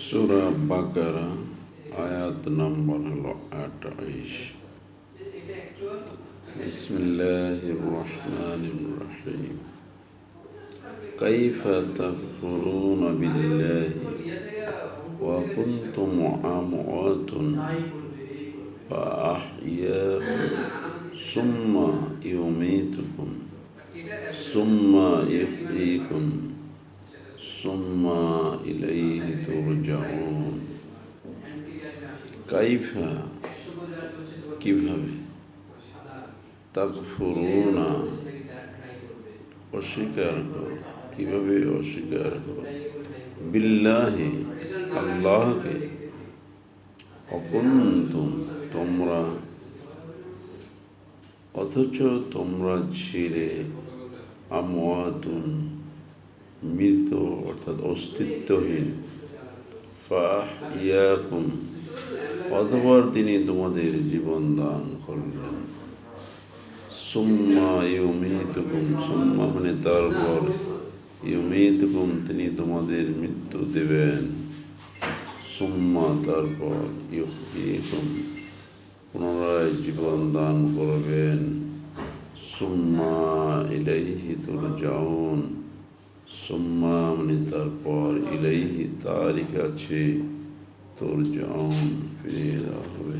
সূরা বাকারা আয়াত নম্বর হলো 28। বিসমিল্লাহির রহমানির রহিম। কাইফা তাকফুরুনা বিল্লাহি ওয়া কুনতুম আমওয়াতান ফাআহইয়াকুম সুম্মা ইউমীতুকুম সুম্মা ইহয়ীকুম সুম্মা ইলাইহি তুরজাউন। কাইফা কিভাবে, তাকফুরুনা অস্বীকার করো, কিভাবে অস্বীকার করো, বিল্লাহি আল্লাহকে, অকুনতুম তোমরা, অথচ তোমরা ছিলে আমওয়াতুন মৃত অর্থাৎ অস্তিত্বহীন, ফাআহইয়াকুম অতঃপর তিনি তোমাদের জীবন দান করলেন, সুম্মা ইউমীতুকুম সুম্মা মানে তারপর, ইউমীতুকুম তিনি তোমাদের মৃত্যু দেবেন, সুম্মা তারপর, ইহয়ীকুম পুনরায় জীবন দান করবেন, সুম্মা ইলাইহি তুরজাউন সুম্মা মানে তারপর, ইলাইহি তারই কাছে, তুরজাউন ফিরে যাওয়া হবে।